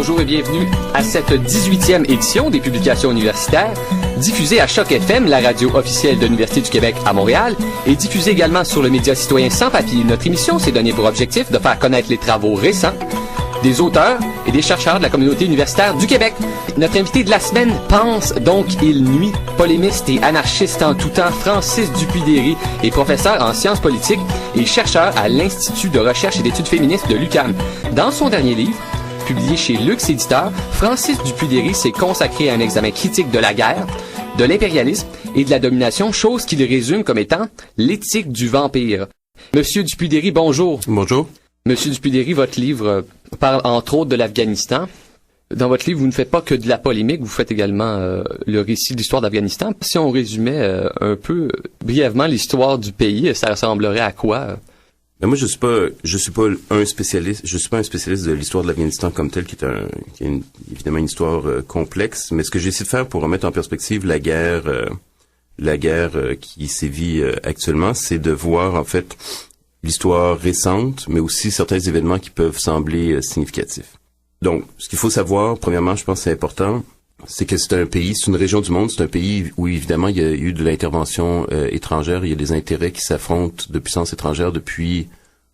Bonjour et bienvenue à cette 18e édition des publications universitaires, diffusée à Choc FM, la radio officielle de l'Université du Québec à Montréal, et diffusée également sur le média citoyen Sans Papier. Notre émission s'est donnée pour objectif de faire connaître les travaux récents des auteurs et des chercheurs de la communauté universitaire du Québec. Notre invité de la semaine pense donc il nuit, polémiste et anarchiste en tout temps. Francis Dupuy-Derry est professeur en sciences politiques et chercheur à l'Institut de recherche et d'études féministes de l'UQAM. Dans son dernier livre, publié chez Lux Éditeur, Francis Dupuy-Derry s'est consacré à un examen critique de la guerre, de l'impérialisme et de la domination, chose qu'il résume comme étant l'éthique du vampire. Monsieur Dupuy-Derry, bonjour. Bonjour. Monsieur Dupuy-Derry, votre livre parle entre autres de l'Afghanistan. Dans votre livre, vous ne faites pas que de la polémique, vous faites également le récit de l'histoire d'Afghanistan. Si on résumait un peu brièvement l'histoire du pays, ça ressemblerait à quoi? Ben moi, je suis pas un spécialiste de l'histoire de l'Afghanistan comme tel, qui est évidemment une histoire complexe. Mais ce que j'ai essayé de faire pour remettre en perspective la guerre qui sévit actuellement, c'est de voir en fait l'histoire récente, mais aussi certains événements qui peuvent sembler significatifs. Donc, ce qu'il faut savoir, premièrement, je pense que c'est important, c'est que c'est une région du monde, c'est un pays où évidemment il y a eu de l'intervention étrangère, il y a des intérêts qui s'affrontent de puissances étrangères depuis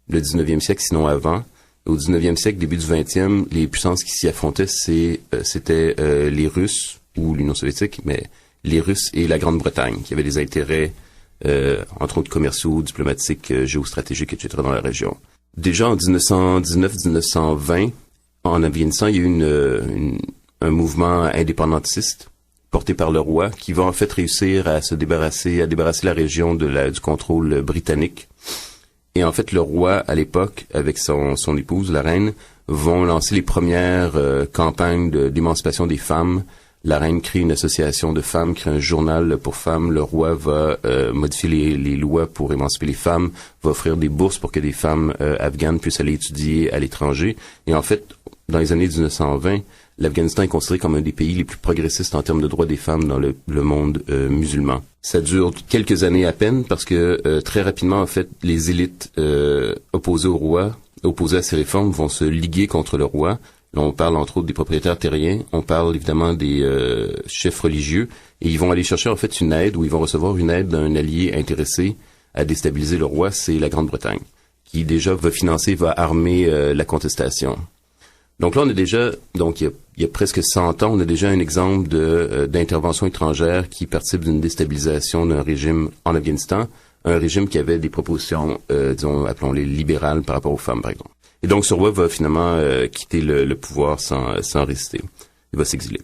le 19e siècle, sinon avant. Au 19e siècle, début du 20e, les puissances qui s'y affrontaient, c'était les Russes ou l'Union soviétique, mais les Russes et la Grande-Bretagne, qui avaient des intérêts entre autres commerciaux, diplomatiques, géostratégiques, etc. dans la région. Déjà en 1919-1920, en Afghanistan, il y a eu un mouvement indépendantiste porté par le roi qui va en fait réussir à débarrasser la région du contrôle britannique. Et en fait, le roi, à l'époque, avec son épouse, la reine, vont lancer les premières campagnes d'émancipation des femmes. La reine crée une association de femmes, crée un journal pour femmes. Le roi va modifier les lois pour émanciper les femmes, va offrir des bourses pour que des femmes afghanes puissent aller étudier à l'étranger. Et en fait, dans les années 1920, l'Afghanistan est considéré comme un des pays les plus progressistes en termes de droits des femmes dans le monde musulman. Ça dure quelques années à peine parce que très rapidement, en fait, les élites opposées au roi, opposées à ces réformes, vont se liguer contre le roi. Là, on parle entre autres des propriétaires terriens, on parle évidemment des chefs religieux, et ils vont aller chercher en fait une aide, ou ils vont recevoir une aide d'un allié intéressé à déstabiliser le roi, c'est la Grande-Bretagne, qui déjà va armer la contestation. Donc là, on a déjà, il y a presque 100 ans, on a déjà un exemple d'intervention étrangère qui participe d'une déstabilisation d'un régime en Afghanistan, un régime qui avait des propositions, appelons-les libérales par rapport aux femmes, par exemple. Et donc, ce roi va finalement quitter le pouvoir sans résister. Il va s'exiler.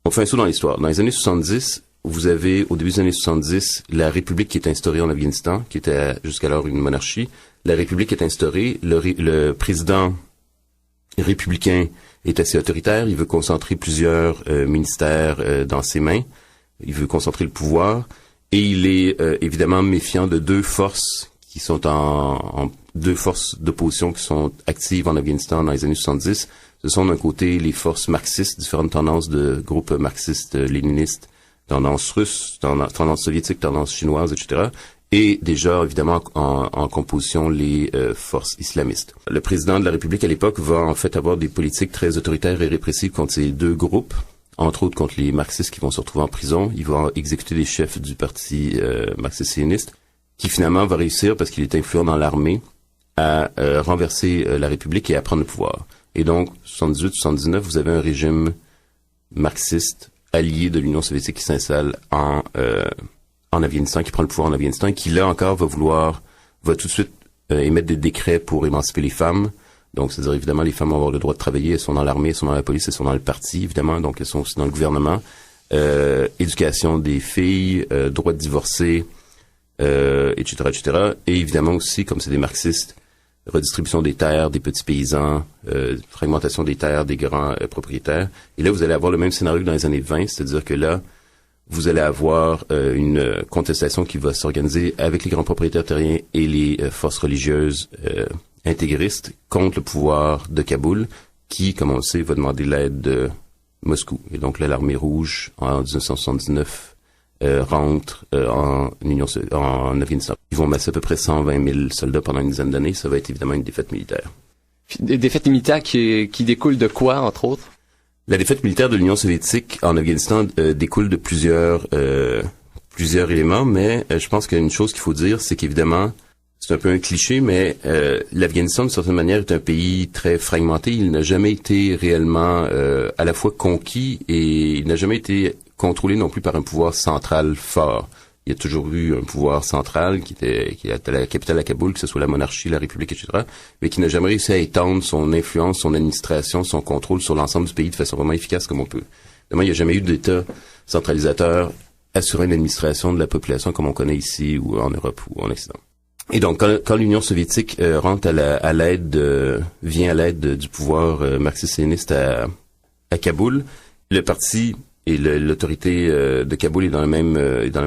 On fait un saut dans l'histoire. Dans les années 70, vous avez, au début des années 70, la République qui est instaurée en Afghanistan, qui était jusqu'alors une monarchie. La République est instaurée. Le président républicain est assez autoritaire. Il veut concentrer plusieurs ministères dans ses mains. Il veut concentrer le pouvoir. Et il est évidemment méfiant de deux forces qui sont deux forces d'opposition qui sont actives en Afghanistan dans les années 70. Ce sont d'un côté les forces marxistes, différentes tendances de groupes marxistes, léninistes, tendance russe, tendance soviétique, tendance chinoise, etc. Et déjà, évidemment, en composition, les forces islamistes. Le président de la République à l'époque va en fait avoir des politiques très autoritaires et répressives contre ces deux groupes, entre autres contre les marxistes qui vont se retrouver en prison. Il va exécuter les chefs du parti marxiste-léniniste, qui finalement va réussir, parce qu'il est influent dans l'armée, à renverser la République et à prendre le pouvoir. Et donc, 78-79, vous avez un régime marxiste allié de l'Union soviétique qui s'installe en Afghanistan, qui prend le pouvoir en Afghanistan, et qui là encore va tout de suite émettre des décrets pour émanciper les femmes. Donc, c'est-à-dire, évidemment, les femmes vont avoir le droit de travailler, elles sont dans l'armée, elles sont dans la police, elles sont dans le parti, évidemment, donc elles sont aussi dans le gouvernement. Éducation des filles, droit de divorcer, etc., etc. Et évidemment aussi, comme c'est des marxistes, redistribution des terres des petits paysans, fragmentation des terres des grands propriétaires. Et là, vous allez avoir le même scénario que dans les années 20, c'est-à-dire que là, vous allez avoir une contestation qui va s'organiser avec les grands propriétaires terriens et les forces religieuses intégristes contre le pouvoir de Kaboul, qui, comme on le sait, va demander l'aide de Moscou. Et donc là, l'armée rouge, en 1979, rentre en Afghanistan. Ils vont masser à peu près 120 000 soldats pendant une dizaine d'années. Ça va être évidemment une défaite militaire. Des défaites militaires qui découlent de quoi, entre autres? La défaite militaire de l'Union soviétique en Afghanistan découle de plusieurs éléments, mais je pense qu'une chose qu'il faut dire, c'est qu'évidemment, c'est un peu un cliché, mais l'Afghanistan, d'une certaine manière, est un pays très fragmenté. Il n'a jamais été réellement à la fois conquis et il n'a jamais été contrôlé non plus par un pouvoir central fort. Il y a toujours eu un pouvoir central qui était à la capitale à Kaboul, que ce soit la monarchie, la république, etc., mais qui n'a jamais réussi à étendre son influence, son administration, son contrôle sur l'ensemble du pays de façon vraiment efficace comme on peut. Évidemment, il n'y a jamais eu d'État centralisateur assurant une administration de la population comme on connaît ici ou en Europe ou en Occident. Et donc, quand l'Union soviétique rentre vient à l'aide du pouvoir marxiste-léniniste à Kaboul, le parti et l'autorité de Kaboul est dans la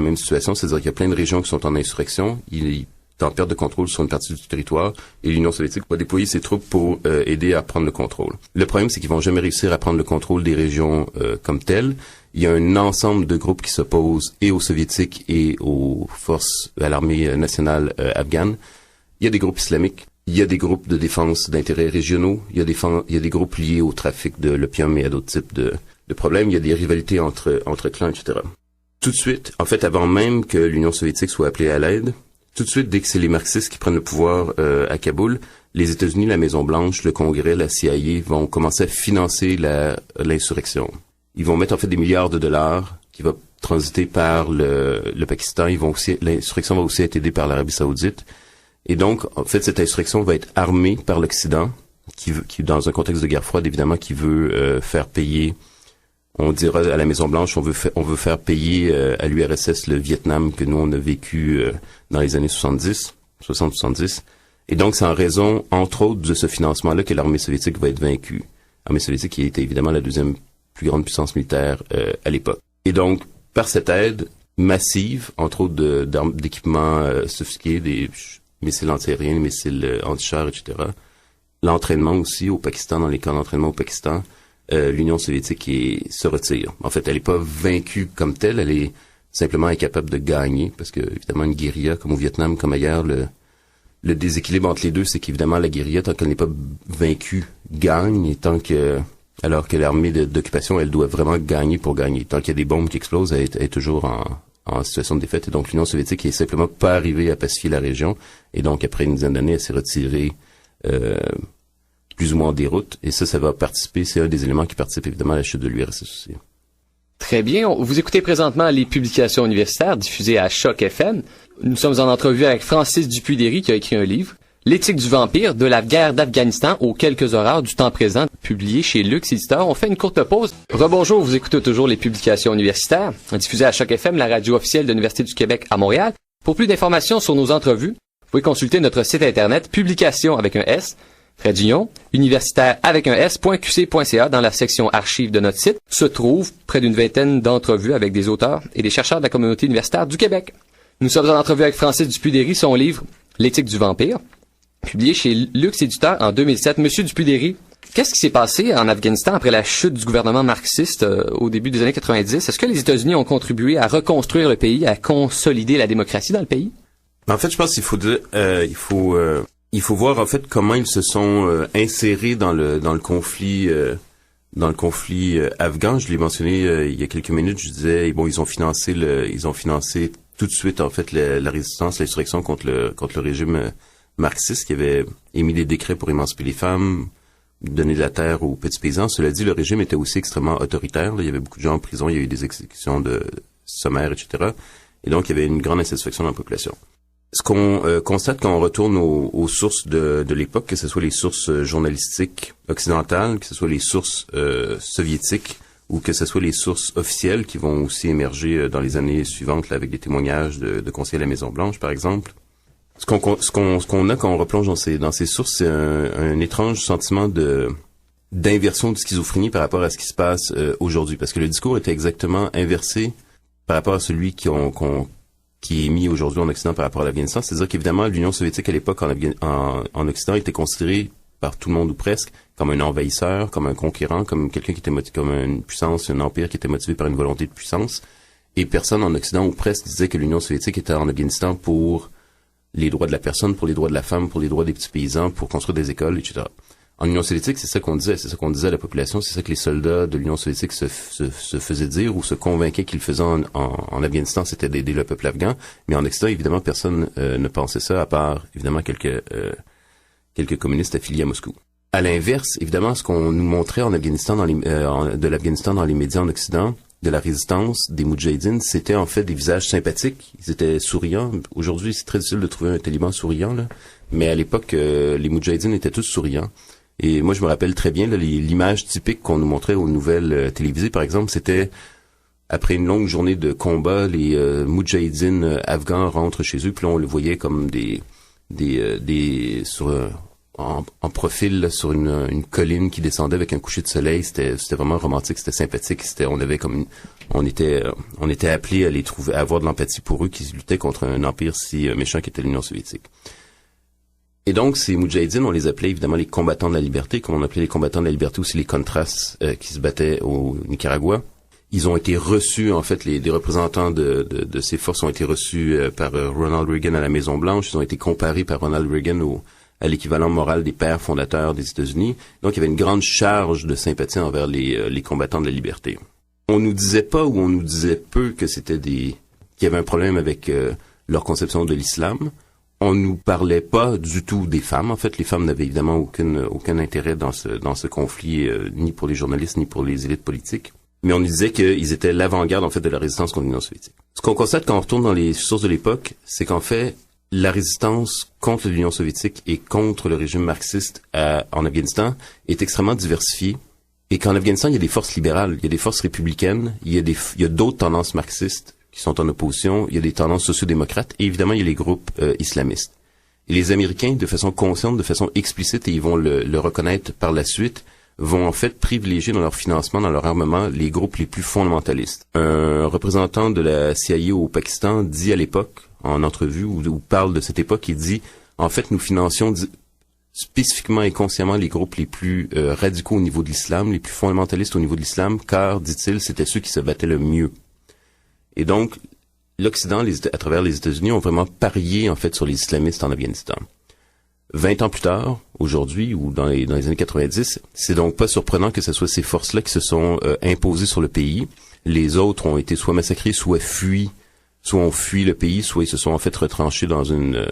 même situation, c'est-à-dire qu'il y a plein de régions qui sont en insurrection, il est en perte de contrôle sur une partie du territoire, et l'Union soviétique va déployer ses troupes pour aider à prendre le contrôle. Le problème, c'est qu'ils vont jamais réussir à prendre le contrôle des régions comme telles. Il y a un ensemble de groupes qui s'opposent et aux soviétiques et aux forces, à l'armée nationale afghane. Il y a des groupes islamiques, il y a des groupes de défense d'intérêts régionaux, il y a des groupes liés au trafic de l'opium et à d'autres types de problèmes, il y a des rivalités entre clans, etc. Tout de suite, en fait, avant même que l'Union soviétique soit appelée à l'aide, tout de suite, dès que c'est les marxistes qui prennent le pouvoir à Kaboul, les États-Unis, la Maison-Blanche, le Congrès, la CIA vont commencer à financer l'insurrection. Ils vont mettre en fait des milliards de dollars qui vont transiter par le Pakistan. L'insurrection va aussi être aidée par l'Arabie Saoudite. Et donc, en fait, cette insurrection va être armée par l'Occident, qui dans un contexte de guerre froide, évidemment, qui veut faire payer. On dira à la Maison-Blanche, on veut faire payer à l'URSS le Vietnam que nous on a vécu dans les années 60-70. Et donc, c'est en raison, entre autres, de ce financement-là que l'armée soviétique va être vaincue. L'armée soviétique qui était évidemment la deuxième plus grande puissance militaire à l'époque. Et donc, par cette aide massive, entre autres d'équipements sophistiqués, des missiles antiaériens, des missiles anti-chars, etc., l'entraînement aussi au Pakistan, dans les camps d'entraînement au Pakistan, l'Union soviétique se retire. En fait, elle n'est pas vaincue comme telle, elle est simplement incapable de gagner, parce que, évidemment, une guérilla, comme au Vietnam, comme ailleurs, le déséquilibre entre les deux, c'est qu'évidemment, la guérilla, tant qu'elle n'est pas vaincue, gagne, et alors que l'armée d'occupation, elle doit vraiment gagner pour gagner. Tant qu'il y a des bombes qui explosent, elle est toujours en situation de défaite. Et donc, l'Union soviétique est simplement pas arrivée à pacifier la région. Et donc, après une dizaine d'années, elle s'est retirée plus ou moins en déroute. Et ça va participer, c'est un des éléments qui participe évidemment à la chute de l'URSS aussi. Très bien. Vous écoutez présentement les publications universitaires diffusées à Choc FM. Nous sommes en entrevue avec Francis Dupuy-Derry qui a écrit un livre, L'éthique du vampire, de la guerre d'Afghanistan aux quelques horreurs du temps présent, publié chez Lux Éditeur. On fait une courte pause. Rebonjour, vous écoutez toujours les publications universitaires, diffusées à Choc FM, la radio officielle de l'Université du Québec à Montréal. Pour plus d'informations sur nos entrevues, vous pouvez consulter notre site internet, publication avec un S, trait d'union, universitaire avec un S.qc.ca. Dans la section archives de notre site se trouvent près d'une vingtaine d'entrevues avec des auteurs et des chercheurs de la communauté universitaire du Québec. Nous sommes en entrevue avec Francis Dupuy-Derry, son livre L'éthique du vampire, publié chez Lux Éditeur en 2007. Monsieur Dupuy-Derry, qu'est-ce qui s'est passé en Afghanistan après la chute du gouvernement marxiste au début des années 90? Est-ce que les États-Unis ont contribué à reconstruire le pays, à consolider la démocratie dans le pays? En fait, je pense qu'il faut voir en fait comment ils se sont insérés dans le conflit afghan. Je l'ai mentionné il y a quelques minutes. Je disais bon, ils ont financé tout de suite en fait la résistance, l'insurrection contre le régime marxiste qui avait émis des décrets pour émanciper les femmes, donner de la terre aux petits paysans. Cela dit, le régime était aussi extrêmement autoritaire. Là, il y avait beaucoup de gens en prison, il y a eu des exécutions sommaires, etc. Et donc, il y avait une grande insatisfaction dans la population. Ce qu'on constate quand on retourne aux sources de l'époque, que ce soit les sources journalistiques occidentales, que ce soit les sources soviétiques ou que ce soit les sources officielles qui vont aussi émerger dans les années suivantes là, avec des témoignages de conseillers à la Maison-Blanche, par exemple. Ce qu'on a quand on replonge dans ces sources, c'est un étrange sentiment d'inversion de schizophrénie par rapport à ce qui se passe aujourd'hui, parce que le discours était exactement inversé par rapport à celui qui est mis aujourd'hui en Occident par rapport à l'Afghanistan. C'est-à-dire qu'évidemment, l'Union soviétique à l'époque en Occident était considérée par tout le monde ou presque comme un envahisseur, comme un conquérant, comme quelqu'un qui était comme une puissance, un empire qui était motivé par une volonté de puissance. Et personne en Occident ou presque disait que l'Union soviétique était en Afghanistan pour les droits de la personne, pour les droits de la femme, pour les droits des petits paysans, pour construire des écoles, etc. En Union soviétique, c'est ça qu'on disait à la population, c'est ça que les soldats de l'Union soviétique se faisaient dire ou se convainquaient qu'ils faisaient en Afghanistan, c'était d'aider le peuple afghan. Mais en Occident, évidemment, personne ne pensait ça, à part, évidemment, quelques communistes affiliés à Moscou. À l'inverse, évidemment, ce qu'on nous montrait en Afghanistan, de l'Afghanistan dans les médias en Occident, de la résistance des Moudjahidines, c'était en fait des visages sympathiques. Ils étaient souriants. Aujourd'hui, c'est très difficile de trouver un taliban souriant, là. Mais à l'époque, les Moudjahidines étaient tous souriants. Et moi, je me rappelle très bien, là, l'image typique qu'on nous montrait aux nouvelles télévisées, par exemple, c'était après une longue journée de combat, les Moudjahidines afghans rentrent chez eux, puis là, on le voyait comme en profil là, sur une colline qui descendait avec un coucher de soleil. C'était vraiment romantique, c'était sympathique. On était appelés à les trouver, à avoir de l'empathie pour eux qui luttaient contre un empire si méchant qu'était l'Union soviétique. Et donc, ces Moudjahidines, on les appelait évidemment les combattants de la liberté, comme on appelait les combattants de la liberté aussi les Contras qui se battaient au Nicaragua. Ils ont été reçus, en fait, des représentants de ces forces ont été reçus par Ronald Reagan à la Maison-Blanche. Ils ont été comparés par Ronald Reagan à l'équivalent moral des pères fondateurs des États-Unis. Donc, il y avait une grande charge de sympathie envers les combattants de la liberté. On nous disait pas ou on nous disait peu que qu'il y avait un problème avec leur conception de l'islam. On nous parlait pas du tout des femmes. En fait, les femmes n'avaient évidemment aucun intérêt dans ce conflit, ni pour les journalistes, ni pour les élites politiques. Mais on nous disait qu'ils étaient l'avant-garde, en fait, de la résistance contre l'Union soviétique. Ce qu'on constate quand on retourne dans les sources de l'époque, c'est qu'en fait, la résistance contre l'Union soviétique et contre le régime marxiste en Afghanistan est extrêmement diversifiée. Et qu'en Afghanistan, il y a des forces libérales, il y a des forces républicaines, il y a d'autres tendances marxistes qui sont en opposition, il y a des tendances sociodémocrates, et évidemment, il y a les groupes islamistes. Et les Américains, de façon consciente, de façon explicite, et ils vont le reconnaître par la suite, vont en fait privilégier dans leur financement, dans leur armement, les groupes les plus fondamentalistes. Un représentant de la CIA au Pakistan dit à l'époque, en entrevue, ou parle de cette époque, il dit, en fait, nous financions spécifiquement et consciemment les groupes les plus radicaux au niveau de l'islam, les plus fondamentalistes au niveau de l'islam, car, dit-il, c'était ceux qui se battaient le mieux. Et donc, l'Occident, à travers les États-Unis, ont vraiment parié, en fait, sur les islamistes en Afghanistan. 20 ans plus tard, aujourd'hui, ou dans les années 90, c'est donc pas surprenant que ce soit ces forces-là qui se sont imposées sur le pays. Les autres ont été soit massacrés, soit ont fui le pays, soit ils se sont en fait retranchés dans une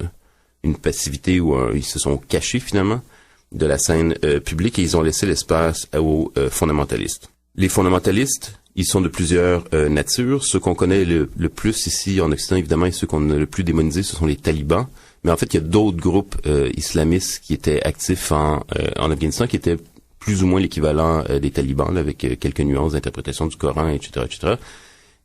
passivité où ils se sont cachés finalement de la scène publique et ils ont laissé l'espace aux fondamentalistes. Les fondamentalistes, ils sont de plusieurs natures. Ceux qu'on connaît le plus ici en Occident, évidemment, et ceux qu'on a le plus démonisés, ce sont les talibans. Mais en fait, il y a d'autres groupes islamistes qui étaient actifs en Afghanistan, qui étaient plus ou moins l'équivalent des talibans, là, avec quelques nuances d'interprétation du Coran, etc., etc.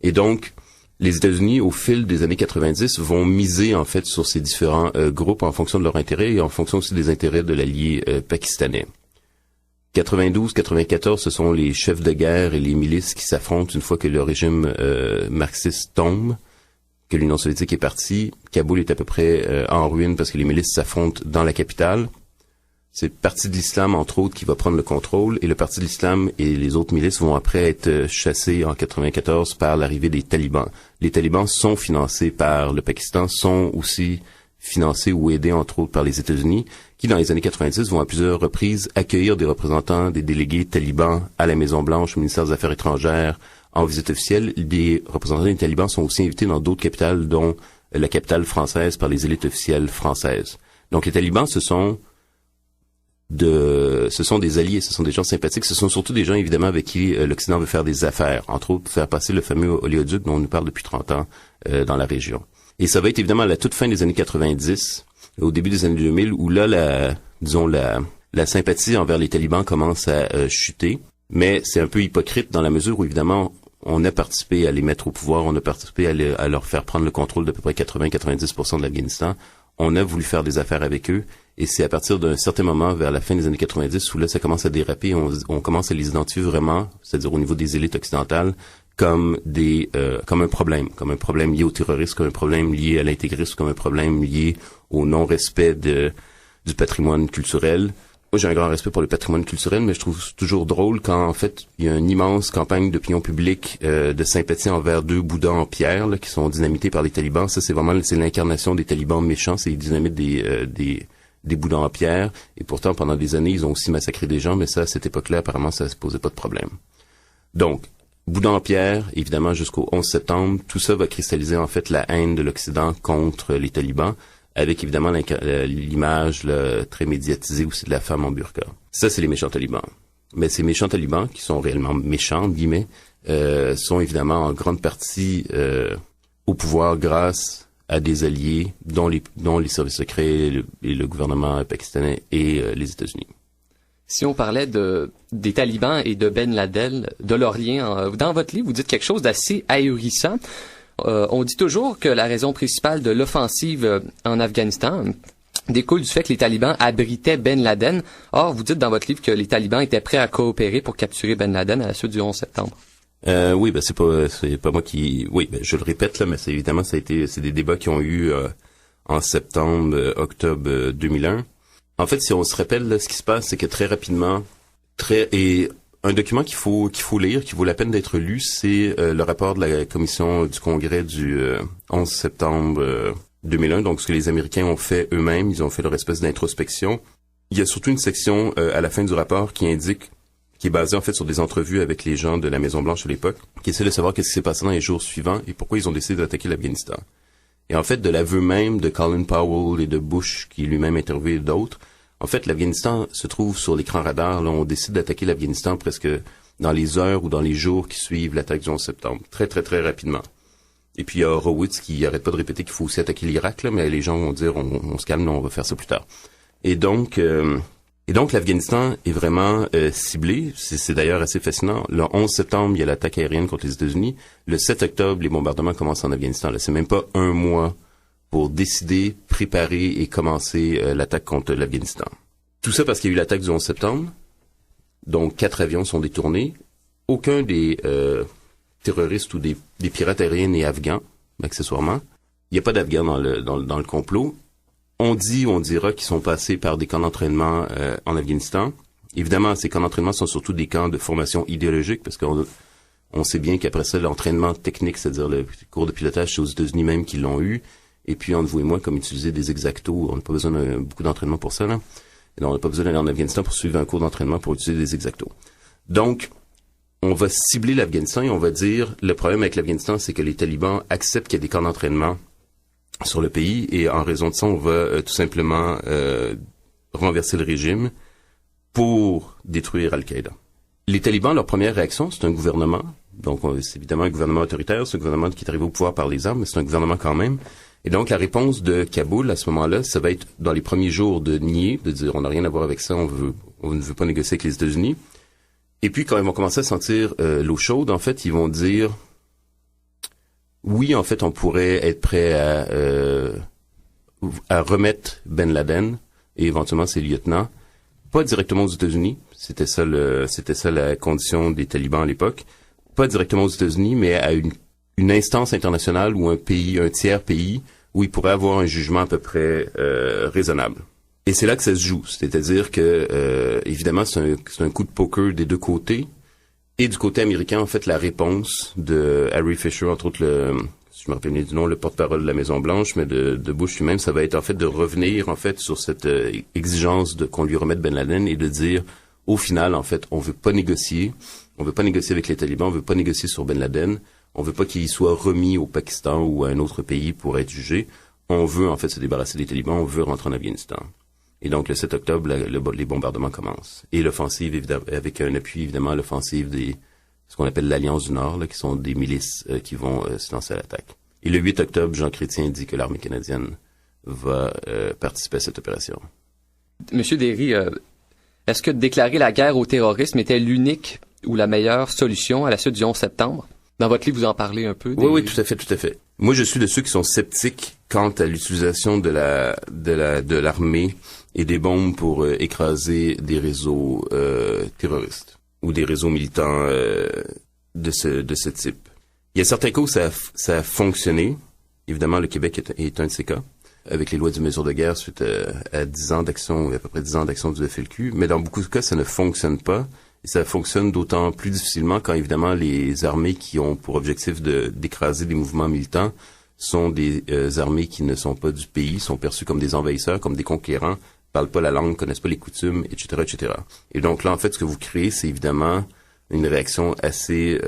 Et donc, les États-Unis, au fil des années 90, vont miser en fait sur ces différents groupes en fonction de leurs intérêts et en fonction aussi des intérêts de l'allié pakistanais. 92-94, ce sont les chefs de guerre et les milices qui s'affrontent une fois que le régime marxiste tombe, que l'Union soviétique est partie. Kaboul est à peu près en ruine parce que les milices s'affrontent dans la capitale. C'est le Parti de l'Islam, entre autres, qui va prendre le contrôle, et le Parti de l'Islam et les autres milices vont après être chassés en 94 par l'arrivée des talibans. Les talibans sont financés par le Pakistan, sont aussi financés ou aidés, entre autres, par les États-Unis, qui, dans les années 90, vont à plusieurs reprises accueillir des représentants, des délégués talibans à la Maison-Blanche, au ministère des Affaires étrangères, en visite officielle. Des représentants des talibans sont aussi invités dans d'autres capitales, dont la capitale française, par les élites officielles françaises. Donc, les talibans, ce sont des alliés, ce sont des gens sympathiques, ce sont surtout des gens, évidemment, avec qui l'Occident veut faire des affaires, entre autres, faire passer le fameux oléoduc dont on nous parle depuis 30 ans dans la région. Et ça va être évidemment à la toute fin des années 90, au début des années 2000, où là, la sympathie envers les talibans commence à chuter. Mais c'est un peu hypocrite dans la mesure où, évidemment, on a participé à les mettre au pouvoir, on a participé à leur faire prendre le contrôle d'à peu près 80-90% de l'Afghanistan. On a voulu faire des affaires avec eux. Et c'est à partir d'un certain moment, vers la fin des années 90, où là, ça commence à déraper. On commence à les identifier vraiment, c'est-à-dire au niveau des élites occidentales, comme un problème lié au terrorisme, comme un problème lié à l'intégrisme, comme un problème lié au non-respect du patrimoine culturel. Moi, j'ai un grand respect pour le patrimoine culturel, mais je trouve toujours drôle quand, en fait, il y a une immense campagne d'opinion publique de sympathie envers deux bouddhas en pierre là, qui sont dynamités par les talibans. Ça, c'est l'incarnation des talibans méchants. C'est ils dynamitent des Bouddhas en pierre, et pourtant, pendant des années, ils ont aussi massacré des gens, mais ça, à cette époque-là, apparemment, ça se posait pas de problème. Donc, Bouddha en pierre, évidemment, jusqu'au 11 septembre, tout ça va cristalliser, en fait, la haine de l'Occident contre les talibans, avec, évidemment, l'image là, très médiatisée aussi de la femme en burqa. Ça, c'est les méchants talibans. Mais ces méchants talibans, qui sont réellement méchants, entre guillemets, sont évidemment en grande partie au pouvoir grâce à des alliés dont les services secrets et le gouvernement pakistanais et les États-Unis. Si on parlait des talibans et de Ben Laden, de leur lien, dans votre livre, vous dites quelque chose d'assez ahurissant. On dit toujours que la raison principale de l'offensive en Afghanistan découle du fait que les talibans abritaient Ben Laden. Or, vous dites dans votre livre que les talibans étaient prêts à coopérer pour capturer Ben Laden à la suite du 11 septembre. Oui, c'est pas moi qui, je le répète là, mais c'est des débats qui ont eu en septembre, octobre 2001. En fait, si on se rappelle, là, ce qui se passe, c'est que très rapidement, un document qu'il faut lire, qui vaut la peine d'être lu, c'est le rapport de la commission du Congrès du 11 septembre 2001. Donc, ce que les Américains ont fait eux-mêmes, ils ont fait leur espèce d'introspection. Il y a surtout une section à la fin du rapport qui est basée en fait sur des entrevues avec les gens de la Maison-Blanche à l'époque, qui essaient de savoir qu'est-ce qui s'est passé dans les jours suivants et pourquoi ils ont décidé d'attaquer l'Afghanistan. Et en fait, de l'aveu même de Colin Powell et de Bush, qui lui-même interviewé d'autres, en fait, l'Afghanistan se trouve sur l'écran radar. Là, on décide d'attaquer l'Afghanistan presque dans les heures ou dans les jours qui suivent l'attaque du 11 septembre. Très, très, très rapidement. Et puis, il y a Horowitz qui arrête pas de répéter qu'il faut aussi attaquer l'Irak, là, mais les gens vont dire, on se calme, on va faire ça plus tard. Et donc, l'Afghanistan est vraiment ciblé. C'est d'ailleurs assez fascinant. Le 11 septembre, il y a l'attaque aérienne contre les États-Unis. Le 7 octobre, les bombardements commencent en Afghanistan. Là, c'est même pas un mois pour décider, préparer et commencer l'attaque contre l'Afghanistan. Tout ça parce qu'il y a eu l'attaque du 11 septembre. Donc, 4 avions sont détournés. Aucun des terroristes ou des pirates aériens n'est afghan, accessoirement. Il n'y a pas d'Afghans dans le complot. On dira qu'ils sont passés par des camps d'entraînement en Afghanistan. Évidemment, ces camps d'entraînement sont surtout des camps de formation idéologique, parce qu'on sait bien qu'après ça, l'entraînement technique, c'est-à-dire le cours de pilotage, c'est aux États-Unis même qu'ils l'ont eu. Et puis, entre vous et moi, comme utiliser des exactos, on n'a pas besoin de beaucoup d'entraînement pour ça, là. Et donc, on n'a pas besoin d'aller en Afghanistan pour suivre un cours d'entraînement pour utiliser des exactos. Donc, on va cibler l'Afghanistan et on va dire, le problème avec l'Afghanistan, c'est que les talibans acceptent qu'il y ait des camps d'entraînement sur le pays, et en raison de ça, on va tout simplement renverser le régime pour détruire Al-Qaïda. Les talibans, leur première réaction, c'est un gouvernement. Donc, c'est évidemment un gouvernement autoritaire, c'est un gouvernement qui est arrivé au pouvoir par les armes, mais c'est un gouvernement quand même. Et donc, la réponse de Kaboul, à ce moment-là, ça va être, dans les premiers jours, de nier, de dire, on n'a rien à voir avec ça, on ne veut pas négocier avec les États-Unis. Et puis, quand ils vont commencer à sentir l'eau chaude, en fait, ils vont dire, oui, en fait, on pourrait être prêt à remettre Ben Laden et éventuellement ses lieutenants, pas directement aux États-Unis, c'était ça la condition des talibans à l'époque, pas directement aux États-Unis, mais à une instance internationale ou un tiers pays, où il pourrait avoir un jugement à peu près raisonnable. Et c'est là que ça se joue, c'est-à-dire que évidemment c'est un coup de poker des deux côtés. Et du côté américain, en fait, la réponse de Harry Fisher, entre autres, si je me rappelle bien du nom, le porte-parole de la Maison-Blanche, mais de Bush lui-même, ça va être en fait de revenir en fait sur cette exigence qu'on lui remette Ben Laden et de dire, au final, en fait, on veut pas négocier avec les talibans, on veut pas négocier sur Ben Laden, on veut pas qu'il soit remis au Pakistan ou à un autre pays pour être jugé, on veut en fait se débarrasser des talibans, on veut rentrer en Afghanistan. Et donc, le 7 octobre, les bombardements commencent. Et l'offensive, évidemment, avec un appui, évidemment, l'offensive ce qu'on appelle l'Alliance du Nord, là, qui sont des milices qui vont se lancer à l'attaque. Et le 8 octobre, Jean Chrétien dit que l'armée canadienne va participer à cette opération. Monsieur Derry, est-ce que déclarer la guerre au terrorisme était l'unique ou la meilleure solution à la suite du 11 septembre? Dans votre livre, vous en parlez un peu. Oui, tout à fait. Moi, je suis de ceux qui sont sceptiques quant à l'utilisation de l'armée et des bombes pour écraser des réseaux terroristes ou des réseaux militants de ce type. Il y a certains cas où ça a fonctionné. Évidemment, le Québec est un de ces cas, avec les lois de mesure de guerre suite à 10 ans d'action, à peu près 10 ans d'action du FLQ. Mais dans beaucoup de cas, ça ne fonctionne pas. Et ça fonctionne d'autant plus difficilement quand, évidemment, les armées qui ont pour objectif d'écraser des mouvements militants sont des armées qui ne sont pas du pays, sont perçues comme des envahisseurs, comme des conquérants, parlent pas la langue, connaissent pas les coutumes, etc., etc. Et donc là, en fait, ce que vous créez, c'est évidemment une réaction assez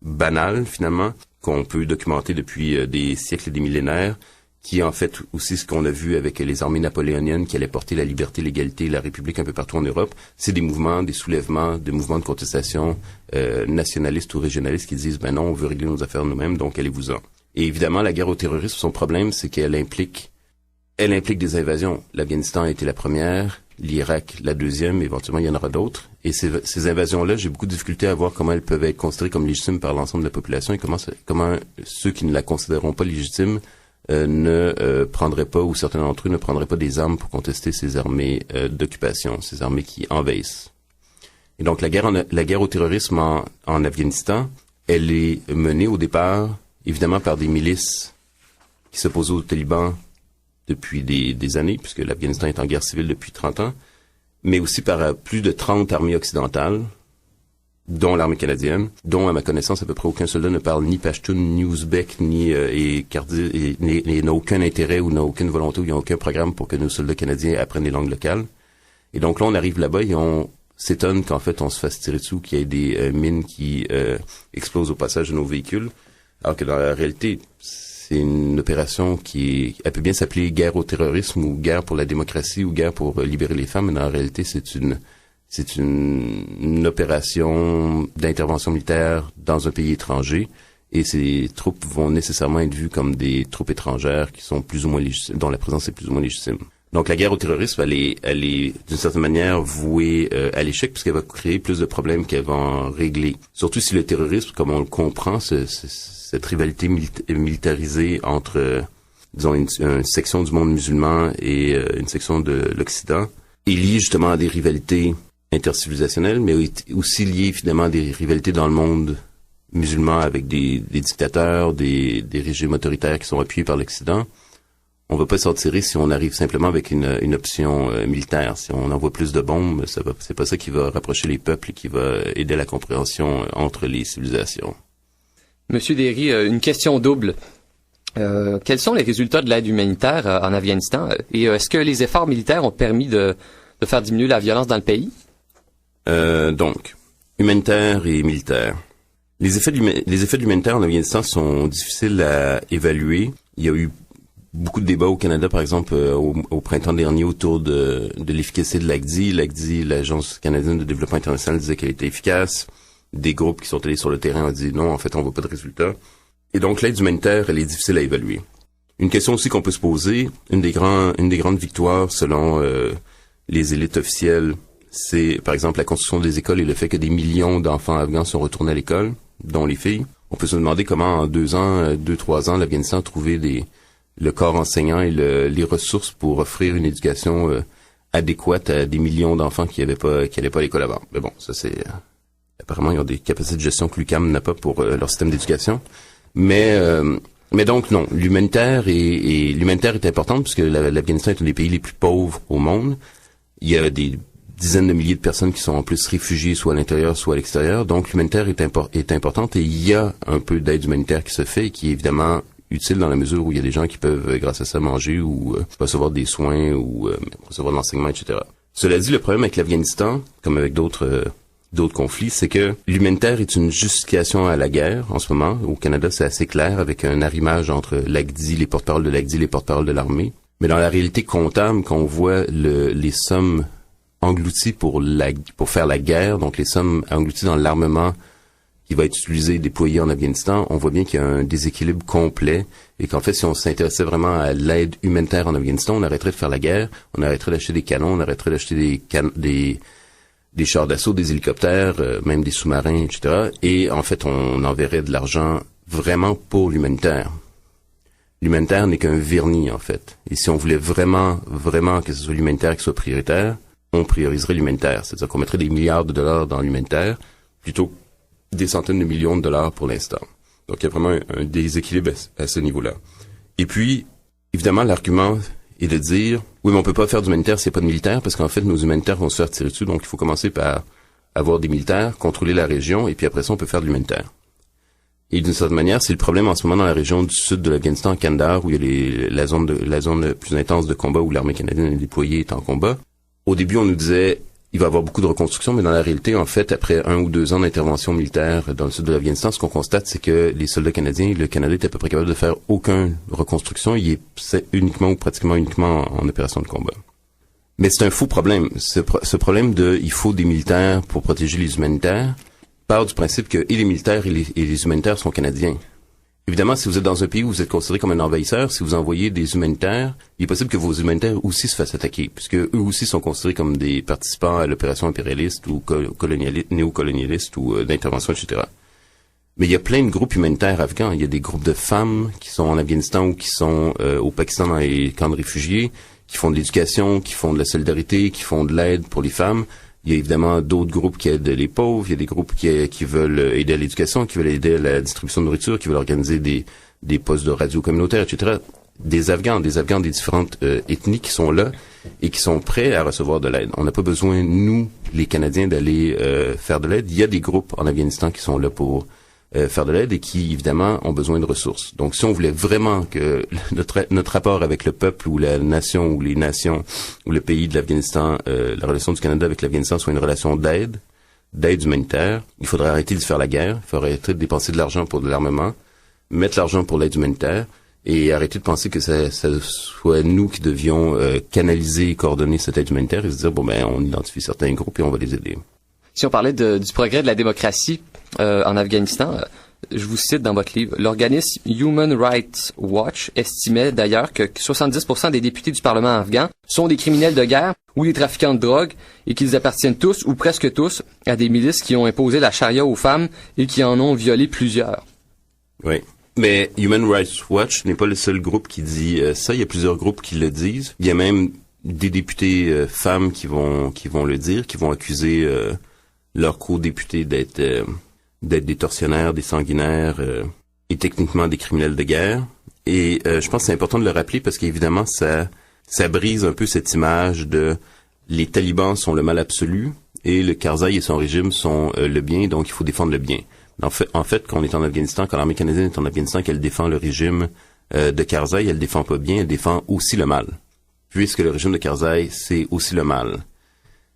banale, finalement, qu'on peut documenter depuis des siècles et des millénaires, qui est en fait aussi ce qu'on a vu avec les armées napoléoniennes qui allaient porter la liberté, l'égalité, la République un peu partout en Europe. C'est des mouvements, des soulèvements, des mouvements de contestation nationalistes ou régionalistes qui disent « ben non, on veut régler nos affaires nous-mêmes, donc allez-vous-en ». Et évidemment, la guerre au terrorisme, son problème, c'est qu'elle implique des invasions. L'Afghanistan a été la première, l'Irak la deuxième, éventuellement il y en aura d'autres. Et ces invasions-là, j'ai beaucoup de difficultés à voir comment elles peuvent être considérées comme légitimes par l'ensemble de la population et comment ceux qui ne la considéreront pas légitime ne prendraient pas, ou certains d'entre eux ne prendraient pas des armes pour contester ces armées d'occupation, ces armées qui envahissent. Et donc la guerre au terrorisme en Afghanistan, elle est menée au départ, évidemment, par des milices qui s'opposent aux talibans depuis des années, puisque l'Afghanistan est en guerre civile depuis 30 ans, mais aussi par plus de 30 armées occidentales, dont l'armée canadienne, dont, à ma connaissance, à peu près aucun soldat ne parle ni pashtun, ni ouzbek, et n'a aucun intérêt ou n'a aucune volonté ou il n'y a aucun programme pour que nos soldats canadiens apprennent les langues locales. Et donc là, on arrive là-bas et on s'étonne qu'en fait, on se fasse tirer dessous, qu'il y ait des mines qui explosent au passage de nos véhicules, alors que dans la réalité, c'est une opération elle peut bien s'appeler guerre au terrorisme ou guerre pour la démocratie ou guerre pour libérer les femmes, mais dans la réalité, c'est une opération d'intervention militaire dans un pays étranger et ces troupes vont nécessairement être vues comme des troupes étrangères qui sont plus ou moins légitimes, dont la présence est plus ou moins légitime. Donc la guerre au terrorisme, elle est d'une certaine manière vouée à l'échec puisqu'elle va créer plus de problèmes qu'elle va en régler. Surtout si le terrorisme, comme on le comprend, cette rivalité militarisée entre, disons, une section du monde musulman et une section de l'Occident, est liée justement à des rivalités intercivilisationnelles, mais aussi liées finalement à des rivalités dans le monde musulman avec des dictateurs, des régimes autoritaires qui sont appuyés par l'Occident. On va pas s'en tirer si on arrive simplement avec une option militaire. Si on envoie plus de bombes, c'est pas ça qui va rapprocher les peuples et qui va aider à la compréhension entre les civilisations. Monsieur Derry, une question double. Quels sont les résultats de l'aide humanitaire en Afghanistan? Et est-ce que les efforts militaires ont permis de faire diminuer la violence dans le pays? Donc, humanitaire et militaire. Les effets de l'humanitaire en Afghanistan sont difficiles à évaluer. Il y a eu beaucoup de débats au Canada, par exemple, au printemps dernier autour de l'efficacité de l'ACDI. L'ACDI, l'Agence canadienne de développement international, disait qu'elle était efficace. Des groupes qui sont allés sur le terrain ont dit non, en fait, on voit pas de résultats. Et donc, l'aide humanitaire, elle est difficile à évaluer. Une question aussi qu'on peut se poser, une des grandes victoires selon les élites officielles, c'est, par exemple, la construction des écoles et le fait que des millions d'enfants afghans sont retournés à l'école, dont les filles. On peut se demander comment, en 2-3 ans, l'Afghanistan a trouvé le corps enseignant et les ressources pour offrir une éducation adéquate à des millions d'enfants qui allaient pas à l'école avant. Mais bon, ça c'est... apparemment, ils ont des capacités de gestion que l'UQAM n'a pas pour leur système d'éducation. Mais donc, non, l'humanitaire est important puisque l'Afghanistan est un des pays les plus pauvres au monde. Il y a des dizaines de milliers de personnes qui sont en plus réfugiées soit à l'intérieur, soit à l'extérieur. Donc, l'humanitaire est importante et il y a un peu d'aide humanitaire qui se fait et qui est évidemment utile dans la mesure où il y a des gens qui peuvent, grâce à ça, manger ou recevoir des soins ou recevoir de l'enseignement, etc. Cela dit, le problème avec l'Afghanistan, comme avec d'autres conflits, c'est que l'humanitaire est une justification à la guerre en ce moment. Au Canada, c'est assez clair avec un arrimage entre l'ACDI, les porte-paroles de l'ACDI, les porte-paroles de l'armée. Mais dans la réalité comptable, quand on voit les sommes englouties pour faire la guerre, donc les sommes englouties dans l'armement qui va être utilisé et déployé en Afghanistan, on voit bien qu'il y a un déséquilibre complet et qu'en fait, si on s'intéressait vraiment à l'aide humanitaire en Afghanistan, on arrêterait de faire la guerre, on arrêterait d'acheter des canons, on arrêterait d'acheter des chars d'assaut, des hélicoptères, même des sous-marins, etc. Et en fait, on enverrait de l'argent vraiment pour l'humanitaire. L'humanitaire n'est qu'un vernis, en fait. Et si on voulait vraiment que ce soit l'humanitaire qui soit prioritaire, on prioriserait l'humanitaire. C'est-à-dire qu'on mettrait des milliards de dollars dans l'humanitaire plutôt que des centaines de millions de dollars pour l'instant. Donc, il y a vraiment un déséquilibre à ce niveau-là. Et puis, évidemment, l'argument est de dire, oui, mais on peut pas faire d'humanitaire s'il n'y a pas de militaire, parce qu'en fait, nos humanitaires vont se faire tirer dessus, donc il faut commencer par avoir des militaires, contrôler la région, et puis après ça, on peut faire de l'humanitaire. Et d'une certaine manière, c'est le problème en ce moment dans la région du sud de l'Afghanistan, Kandahar, où il y a la zone plus intense de combat, où l'armée canadienne est déployée, est en combat. Au début, on nous disait, il va y avoir beaucoup de reconstruction, mais dans la réalité, en fait, après 1 ou 2 ans d'intervention militaire dans le sud de l'Afghanistan, ce qu'on constate, c'est que les soldats canadiens, le Canada est à peu près capable de faire aucune reconstruction. C'est uniquement ou pratiquement uniquement en opération de combat. Mais c'est un faux problème. Ce problème il faut des militaires pour protéger les humanitaires part du principe que et les militaires et les humanitaires sont canadiens. Évidemment, si vous êtes dans un pays où vous êtes considéré comme un envahisseur, si vous envoyez des humanitaires, il est possible que vos humanitaires aussi se fassent attaquer, puisque eux aussi sont considérés comme des participants à l'opération impérialiste ou néocolonialiste ou d'intervention, etc. Mais il y a plein de groupes humanitaires afghans. Il y a des groupes de femmes qui sont en Afghanistan ou qui sont au Pakistan dans les camps de réfugiés, qui font de l'éducation, qui font de la solidarité, qui font de l'aide pour les femmes. Il y a évidemment d'autres groupes qui aident les pauvres. Il y a des groupes qui veulent aider à l'éducation, qui veulent aider à la distribution de nourriture, qui veulent organiser des postes de radio communautaire, etc. Des Afghans des différentes ethnies qui sont là et qui sont prêts à recevoir de l'aide. On n'a pas besoin, nous, les Canadiens, d'aller faire de l'aide. Il y a des groupes en Afghanistan qui sont là pour faire de l'aide et qui, évidemment, ont besoin de ressources. Donc, si on voulait vraiment que notre rapport avec le peuple ou la nation ou les nations ou le pays de l'Afghanistan, la relation du Canada avec l'Afghanistan soit une relation d'aide humanitaire, il faudrait arrêter de faire la guerre, il faudrait arrêter de dépenser de l'argent pour de l'armement, mettre l'argent pour l'aide humanitaire et arrêter de penser que ça soit nous qui devions canaliser et coordonner cette aide humanitaire et se dire, on identifie certains groupes et on va les aider. Si on parlait du progrès de la démocratie en Afghanistan, je vous cite dans votre livre, l'organisme Human Rights Watch estimait d'ailleurs que 70% des députés du Parlement afghan sont des criminels de guerre ou des trafiquants de drogue et qu'ils appartiennent tous ou presque tous à des milices qui ont imposé la charia aux femmes et qui en ont violé plusieurs. Oui. Mais Human Rights Watch n'est pas le seul groupe qui dit ça. Il y a plusieurs groupes qui le disent. Il y a même des députés femmes qui vont le dire, qui vont accuser leurs co-députés d'être des tortionnaires, des sanguinaires et techniquement des criminels de guerre. Et je pense que c'est important de le rappeler parce qu'évidemment, ça brise un peu cette image de les talibans sont le mal absolu et le Karzai et son régime sont le bien, donc il faut défendre le bien. En fait, quand on est en Afghanistan, quand l'armée canadienne est en Afghanistan, qu'elle défend le régime de Karzai, elle défend pas bien, elle défend aussi le mal. Puisque le régime de Karzai, c'est aussi le mal.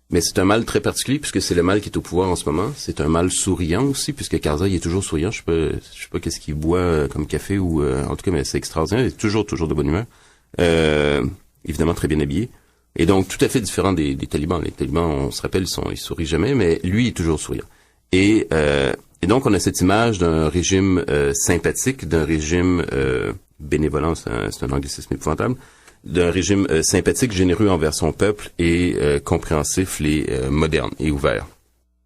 Mais c'est un mal très particulier puisque c'est le mal qui est au pouvoir en ce moment. C'est un mal souriant aussi puisque Karzai est toujours souriant. Je sais pas qu'est-ce qu'il boit comme café ou en tout cas, mais c'est extraordinaire. Il est toujours de bonne humeur. Évidemment très bien habillé. Et donc tout à fait différent des talibans. Les talibans, on se rappelle, ils sourient jamais, mais lui il est toujours souriant. Et donc on a cette image d'un régime sympathique, d'un régime bénévolent, c'est un anglicisme épouvantable. D'un régime sympathique, généreux envers son peuple et compréhensif et moderne et ouvert.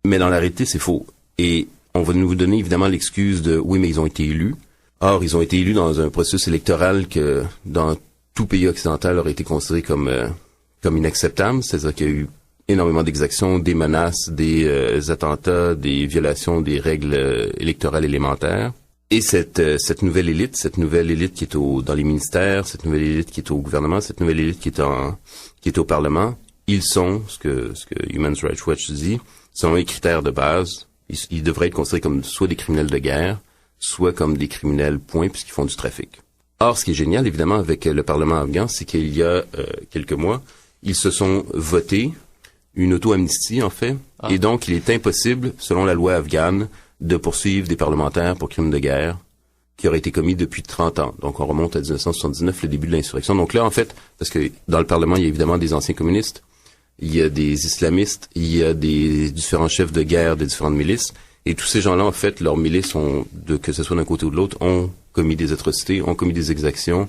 Mais dans la réalité, c'est faux. Et on va nous donner évidemment l'excuse de « oui, mais ils ont été élus ». Or, ils ont été élus dans un processus électoral que, dans tout pays occidental, aurait été considéré comme inacceptable. C'est-à-dire qu'il y a eu énormément d'exactions, des menaces, des attentats, des violations des règles électorales élémentaires. Et cette nouvelle élite qui est dans les ministères, cette nouvelle élite qui est au gouvernement, cette nouvelle élite qui est au Parlement, ils sont, ce que Human Rights Watch dit, selon les critères de base, ils devraient être considérés comme soit des criminels de guerre, soit comme des criminels point, puisqu'ils font du trafic. Or, ce qui est génial, évidemment, avec le Parlement afghan, c'est qu'il y a quelques mois, ils se sont votés une auto-amnistie, en fait, et donc il est impossible, selon la loi afghane, de poursuivre des parlementaires pour crimes de guerre qui auraient été commis depuis 30 ans. Donc, on remonte à 1979, le début de l'insurrection. Donc là, en fait, parce que dans le Parlement, il y a évidemment des anciens communistes, il y a des islamistes, il y a des différents chefs de guerre des différentes milices, et tous ces gens-là, en fait, leurs milices, que ce soit d'un côté ou de l'autre, ont commis des atrocités, ont commis des exactions,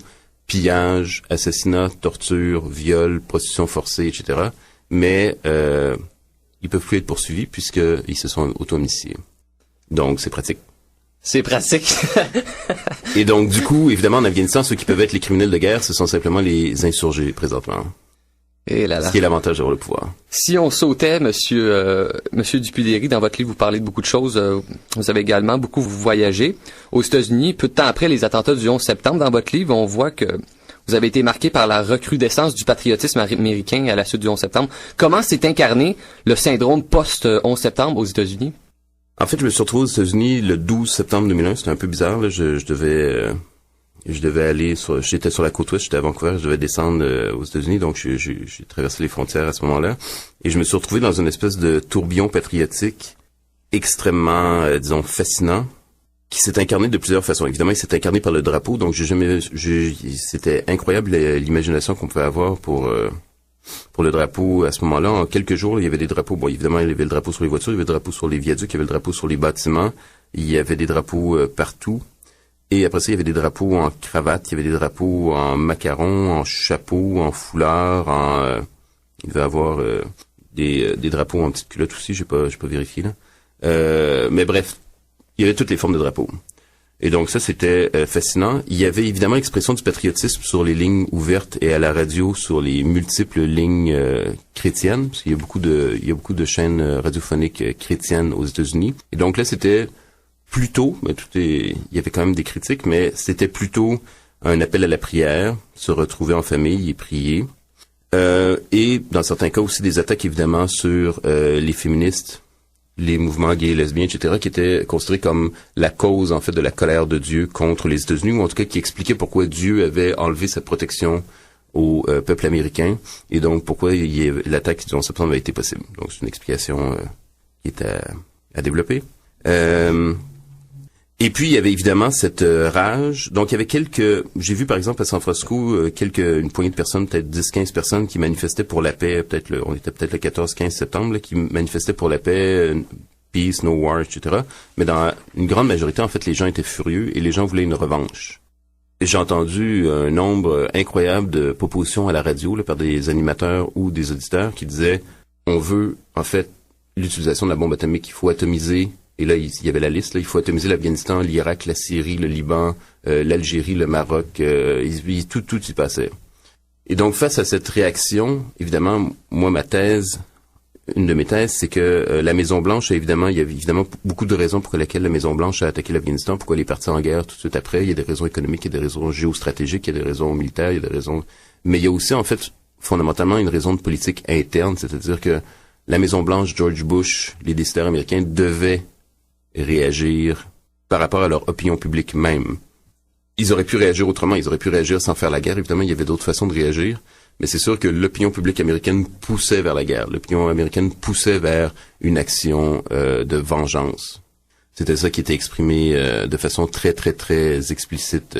pillage, assassinat, torture, viol, prostitution forcée, etc. Mais ils peuvent plus être poursuivis puisqu'ils se sont auto-amnistiés. Donc, c'est pratique. C'est pratique. Et donc, du coup, évidemment, en Afghanistan, ceux qui peuvent être les criminels de guerre, ce sont simplement les insurgés, présentement. Et là là. Ce qui est l'avantage d'avoir le pouvoir. Si on sautait, monsieur Dupuy-Derry, dans votre livre, vous parlez de beaucoup de choses. Vous avez également beaucoup voyagé aux États-Unis. Peu de temps après les attentats du 11 septembre, dans votre livre, on voit que vous avez été marqué par la recrudescence du patriotisme américain à la suite du 11 septembre. Comment s'est incarné le syndrome post-11 septembre aux États-Unis? En fait, je me suis retrouvé aux États-Unis le 12 septembre 2001. C'était un peu bizarre, là. Je devais aller j'étais sur la côte ouest, j'étais à Vancouver, je devais descendre aux États-Unis, donc j'ai traversé les frontières à ce moment-là. Et je me suis retrouvé dans une espèce de tourbillon patriotique extrêmement, disons, fascinant, qui s'est incarné de plusieurs façons. Évidemment, il s'est incarné par le drapeau, donc c'était incroyable l'imagination qu'on pouvait avoir pour le drapeau à ce moment-là. En quelques jours, il y avait des drapeaux. Bon, évidemment, il y avait le drapeau sur les voitures, il y avait le drapeau sur les viaducs, il y avait le drapeau sur les bâtiments, il y avait des drapeaux partout. Et après ça, il y avait des drapeaux en cravate, il y avait des drapeaux en macaron, en chapeau, en foulard, il devait y avoir des drapeaux en petite culotte aussi, j'ai pas vérifié là. Mais bref, il y avait toutes les formes de drapeaux. Et donc ça, c'était fascinant. Il y avait évidemment l'expression du patriotisme sur les lignes ouvertes et à la radio sur les multiples lignes chrétiennes, parce qu'il y a beaucoup de chaînes radiophoniques chrétiennes aux États-Unis. Et donc là, c'était plutôt, il y avait quand même des critiques, mais c'était plutôt un appel à la prière, se retrouver en famille et prier. Et dans certains cas aussi des attaques évidemment sur les féministes, les mouvements gays, lesbiens, etc., qui étaient considérés comme la cause en fait de la colère de Dieu contre les États-Unis, ou en tout cas qui expliquait pourquoi Dieu avait enlevé sa protection au peuple américain, et donc pourquoi l'attaque du 11 septembre avait été possible. Donc c'est une explication qui est à développer. Et puis, il y avait évidemment cette rage. Donc, il y avait j'ai vu par exemple à San Francisco, une poignée de personnes, peut-être 10-15 personnes qui manifestaient pour la paix, on était peut-être le 14-15 septembre, là, qui manifestaient pour la paix, peace, no war, etc. Mais dans une grande majorité, en fait, les gens étaient furieux et les gens voulaient une revanche. Et j'ai entendu un nombre incroyable de propositions à la radio, là, par des animateurs ou des auditeurs qui disaient, on veut, en fait, l'utilisation de la bombe atomique, il faut atomiser. Et là, il y avait la liste. Là, il faut atomiser l'Afghanistan, l'Irak, la Syrie, le Liban, l'Algérie, le Maroc. Tout y passait. Et donc, face à cette réaction, évidemment, moi, une de mes thèses, c'est que la Maison-Blanche, il y avait évidemment beaucoup de raisons pour lesquelles la Maison-Blanche a attaqué l'Afghanistan, pourquoi elle est partie en guerre tout de suite après. Il y a des raisons économiques, il y a des raisons géostratégiques, il y a des raisons militaires, il y a des raisons... Mais il y a aussi, en fait, fondamentalement, une raison de politique interne, c'est-à-dire que la Maison-Blanche, George Bush, les décideurs américains devaient réagir par rapport à leur opinion publique même. Ils auraient pu réagir autrement, ils auraient pu réagir sans faire la guerre. Évidemment, il y avait d'autres façons de réagir, mais c'est sûr que l'opinion publique américaine poussait vers la guerre. L'opinion américaine poussait vers une action de vengeance. C'était ça qui était exprimé de façon très, très, très explicite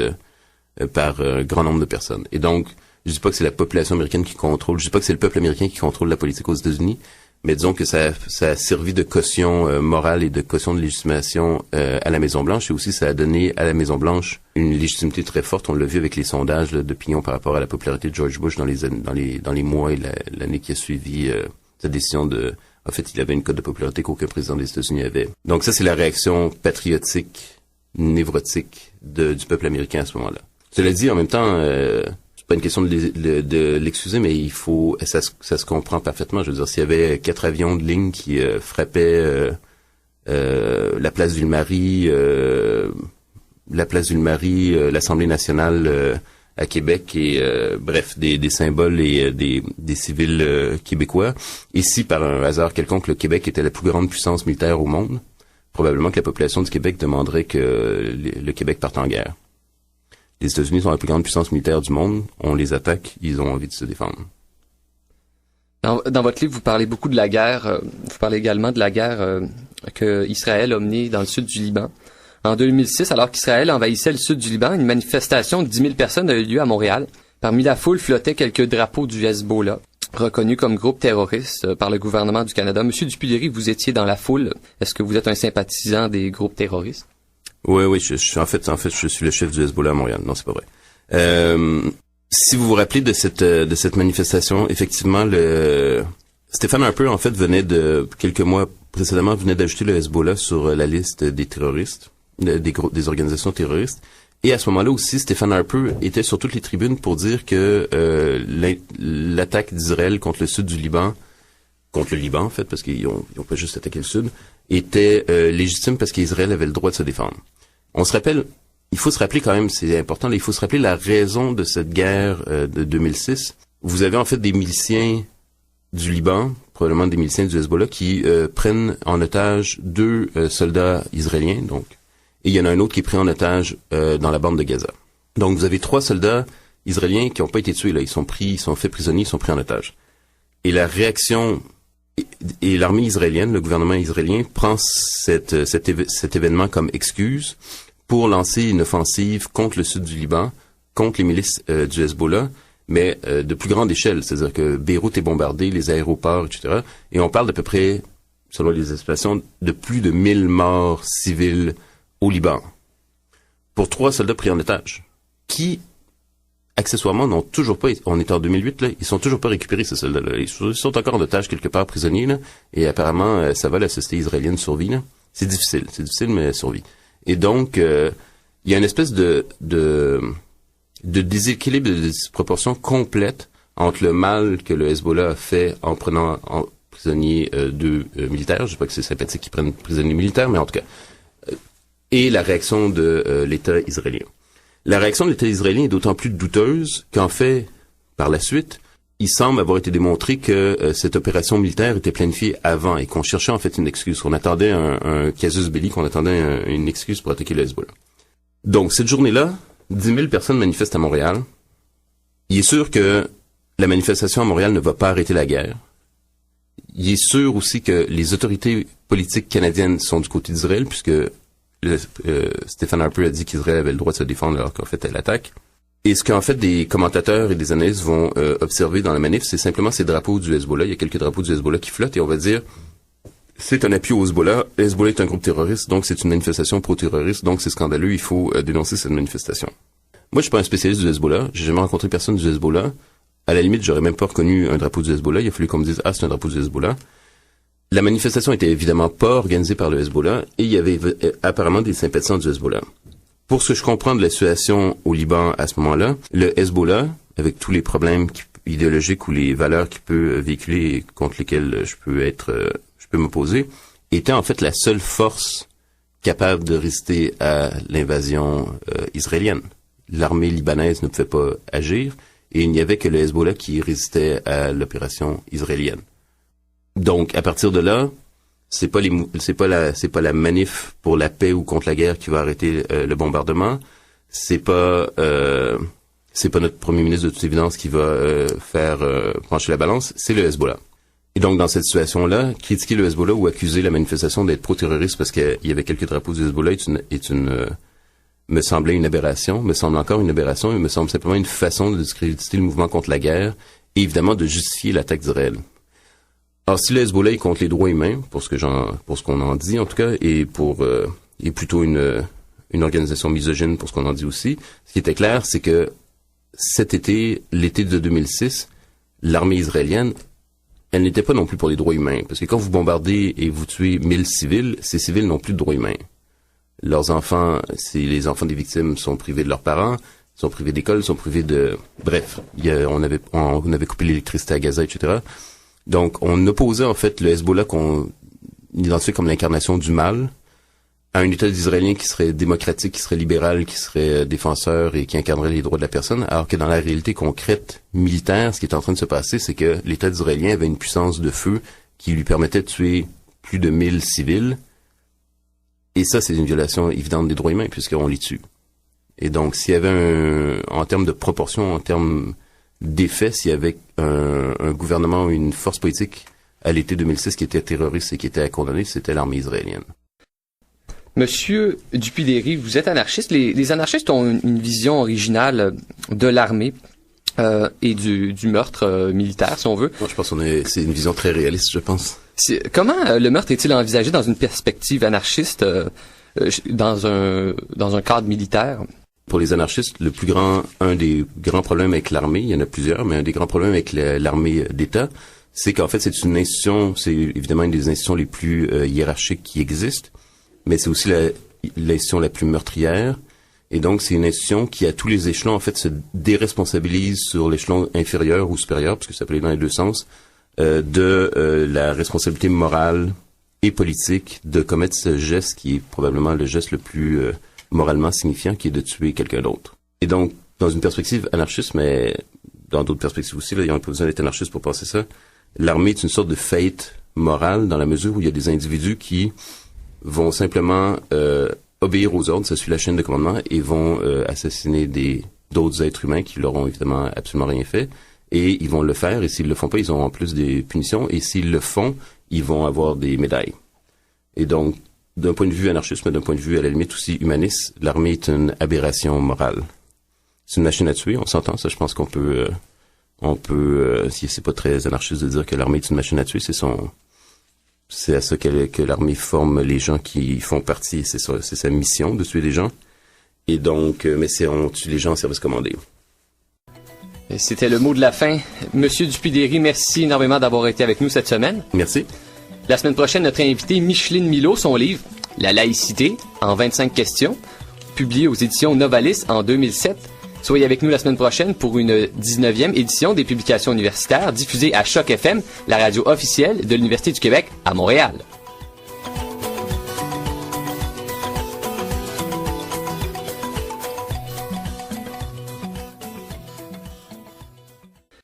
par un grand nombre de personnes. Et donc, je dis pas que c'est la population américaine qui contrôle, je dis pas que c'est le peuple américain qui contrôle la politique aux États-Unis, mais disons que ça a servi de caution morale et de caution de légitimation à la Maison-Blanche, et aussi ça a donné à la Maison-Blanche une légitimité très forte. On l'a vu avec les sondages d'opinion par rapport à la popularité de George Bush dans les mois et l'année qui a suivi sa décision de... En fait, il avait une cote de popularité qu'aucun président des États-Unis avait. Donc ça, c'est la réaction patriotique, névrotique du peuple américain à ce moment-là. Cela dit, en même temps... c'est pas une question de l'excuser, mais ça se comprend parfaitement. Je veux dire, s'il y avait 4 avions de ligne qui frappaient la place Ville-Marie, l'Assemblée nationale à Québec et bref, des symboles et des civils québécois, et si par un hasard quelconque le Québec était la plus grande puissance militaire au monde, probablement que la population du Québec demanderait que le Québec parte en guerre. Les États-Unis sont la plus grande puissance militaire du monde. On les attaque, ils ont envie de se défendre. Dans votre livre, vous parlez beaucoup de la guerre. Vous parlez également de la guerre que Israël a menée dans le sud du Liban. En 2006, alors qu'Israël envahissait le sud du Liban, une manifestation de 10 000 personnes a eu lieu à Montréal. Parmi la foule flottaient quelques drapeaux du Hezbollah, reconnus comme groupe terroriste par le gouvernement du Canada. Monsieur Dupuy-Derry, vous étiez dans la foule. Est-ce que vous êtes un sympathisant des groupes terroristes? Oui, je suis le chef du Hezbollah à Montréal. Non, c'est pas vrai. Si vous vous rappelez de cette manifestation, effectivement, Stéphane Harper, en fait, quelques mois précédemment, venait d'ajouter le Hezbollah sur la liste des terroristes, des organisations terroristes. Et à ce moment-là aussi, Stéphane Harper était sur toutes les tribunes pour dire que l'attaque d'Israël contre le sud du Liban, contre le Liban, en fait, parce qu'ils ont pas juste attaqué le sud, était légitime parce qu'Israël avait le droit de se défendre. Il faut se rappeler quand même, c'est important, là, il faut se rappeler la raison de cette guerre de 2006. Vous avez en fait des miliciens du Liban, probablement des miliciens du Hezbollah, qui prennent en otage 2 soldats israéliens, donc, et il y en a un autre qui est pris en otage dans la bande de Gaza. Donc vous avez 3 soldats israéliens qui n'ont pas été tués, là, ils sont faits prisonniers, ils sont pris en otage. Et la réaction, et l'armée israélienne, le gouvernement israélien, prend cet événement comme excuse pour lancer une offensive contre le sud du Liban, contre les milices du Hezbollah, mais de plus grande échelle, c'est-à-dire que Beyrouth est bombardée, les aéroports, etc. Et on parle d'à peu près, selon les estimations, de plus de 1000 morts civils au Liban pour 3 soldats pris en otage, qui, accessoirement, n'ont toujours pas, on est en 2008, là, ils sont toujours pas récupérés, ces soldats-là. Ils sont encore en otage quelque part, prisonniers, là, et apparemment, ça va, la société israélienne survit, là. C'est difficile, mais elle survit. Et donc, il y a une espèce de déséquilibre, de disproportion complète entre le mal que le Hezbollah a fait en prenant en prisonniers 2 militaires, je sais pas que c'est sympathique qu'ils prennent prisonniers militaires, mais en tout cas, et la réaction de l'État israélien. La réaction de l'État israélien est d'autant plus douteuse qu'en fait, par la suite, il semble avoir été démontré que cette opération militaire était planifiée avant et qu'on cherchait en fait une excuse, qu'on attendait un casus belli, qu'on attendait une excuse pour attaquer le Hezbollah. Donc, cette journée-là, 10 000 personnes manifestent à Montréal. Il est sûr que la manifestation à Montréal ne va pas arrêter la guerre. Il est sûr aussi que les autorités politiques canadiennes sont du côté d'Israël, puisque Stephen Harper a dit qu'Israël avait le droit de se défendre alors qu'en fait elle attaque. Et ce qu'en fait des commentateurs et des analystes vont observer dans la manif, c'est simplement ces drapeaux du Hezbollah. Il y a quelques drapeaux du Hezbollah qui flottent et on va dire c'est un appui au Hezbollah. Le Hezbollah est un groupe terroriste, donc c'est une manifestation pro-terroriste, donc c'est scandaleux, il faut dénoncer cette manifestation. Moi, je suis pas un spécialiste du Hezbollah, j'ai jamais rencontré personne du Hezbollah. À la limite, j'aurais même pas reconnu un drapeau du Hezbollah, il a fallu qu'on me dise « Ah, c'est un drapeau du Hezbollah ». La manifestation était évidemment pas organisée par le Hezbollah et il y avait apparemment des sympathisants du Hezbollah. Pour ce que je comprends de la situation au Liban à ce moment-là, le Hezbollah, avec tous les problèmes idéologiques ou les valeurs qu'il peut véhiculer et contre lesquelles je peux m'opposer, était en fait la seule force capable de résister à l'invasion israélienne. L'armée libanaise ne pouvait pas agir et il n'y avait que le Hezbollah qui résistait à l'opération israélienne. Donc, à partir de là, c'est pas la manif pour la paix ou contre la guerre qui va arrêter le bombardement. C'est pas notre premier ministre de toute évidence qui va faire pencher la balance. C'est le Hezbollah. Et donc, dans cette situation-là, critiquer le Hezbollah ou accuser la manifestation d'être pro-terroriste parce qu'il y avait quelques drapeaux du Hezbollah me semblait une aberration, me semble encore une aberration, et me semble simplement une façon de discréditer le mouvement contre la guerre et évidemment de justifier l'attaque d'Israël. Alors, si le Hezbollah est contre les droits humains, pour ce qu'on en dit en tout cas, et plutôt une organisation misogyne pour ce qu'on en dit aussi, ce qui était clair, c'est que cet été, l'été de 2006, l'armée israélienne, elle n'était pas non plus pour les droits humains, parce que quand vous bombardez et vous tuez 1000 civils, ces civils n'ont plus de droits humains. Leurs enfants, les enfants des victimes sont privés de leurs parents, sont privés d'école, sont privés de... Bref, on avait coupé l'électricité à Gaza, etc. Donc, on opposait en fait le Hezbollah qu'on identifiait comme l'incarnation du mal à un État d'Israélien qui serait démocratique, qui serait libéral, qui serait défenseur et qui incarnerait les droits de la personne, alors que dans la réalité concrète militaire, ce qui est en train de se passer, c'est que l'État d'Israélien avait une puissance de feu qui lui permettait de tuer plus de 1000 civils. Et ça, c'est une violation évidente des droits humains puisqu'on les tue. Et donc, s'il y avait en termes de proportion, en termes d'effet, s'il y avait un gouvernement ou une force politique à l'été 2006 qui était terroriste et qui était à condamner, c'était l'armée israélienne. Monsieur Dupuy-Derry, vous êtes anarchiste. Les anarchistes ont une vision originale de l'armée et du meurtre militaire, si on veut. Moi, je pense c'est une vision très réaliste, je pense. Comment le meurtre est-il envisagé dans une perspective anarchiste, dans un cadre militaire? Pour les anarchistes, un des grands problèmes avec l'armée, il y en a plusieurs, mais un des grands problèmes avec l'armée d'État, c'est qu'en fait, c'est une institution, c'est évidemment une des institutions les plus hiérarchiques qui existent, mais c'est aussi l'institution la plus meurtrière. Et donc, c'est une institution qui, à tous les échelons, en fait, se déresponsabilise sur l'échelon inférieur ou supérieur, parce que ça peut aller dans les deux sens, de la responsabilité morale et politique de commettre ce geste qui est probablement le geste le plus moralement signifiant, qui est de tuer quelqu'un d'autre. Et donc, dans une perspective anarchiste, mais dans d'autres perspectives aussi, là, il n'y a pas besoin d'être anarchiste pour penser ça, l'armée est une sorte de faillite morale dans la mesure où il y a des individus qui vont simplement obéir aux ordres, ça suit la chaîne de commandement, et vont assassiner d'autres êtres humains qui leur ont évidemment absolument rien fait, et ils vont le faire, et s'ils le font pas, ils ont en plus des punitions, et s'ils le font, ils vont avoir des médailles. Et donc, d'un point de vue anarchiste, mais d'un point de vue à la limite aussi humaniste, l'armée est une aberration morale. C'est une machine à tuer, on s'entend, ça je pense qu'on peut, si c'est pas très anarchiste de dire que l'armée est une machine à tuer, c'est à ça que l'armée forme les gens qui font partie, c'est sa mission de tuer des gens. Et donc, mais on tue les gens en service commandé. C'était le mot de la fin. Monsieur Dupuy-Derry, merci énormément d'avoir été avec nous cette semaine. Merci. La semaine prochaine, notre invité Micheline Milot, son livre « La laïcité en 25 questions », publié aux éditions Novalis en 2007. Soyez avec nous la semaine prochaine pour une 19e édition des publications universitaires diffusée à Choc FM, la radio officielle de l'Université du Québec à Montréal.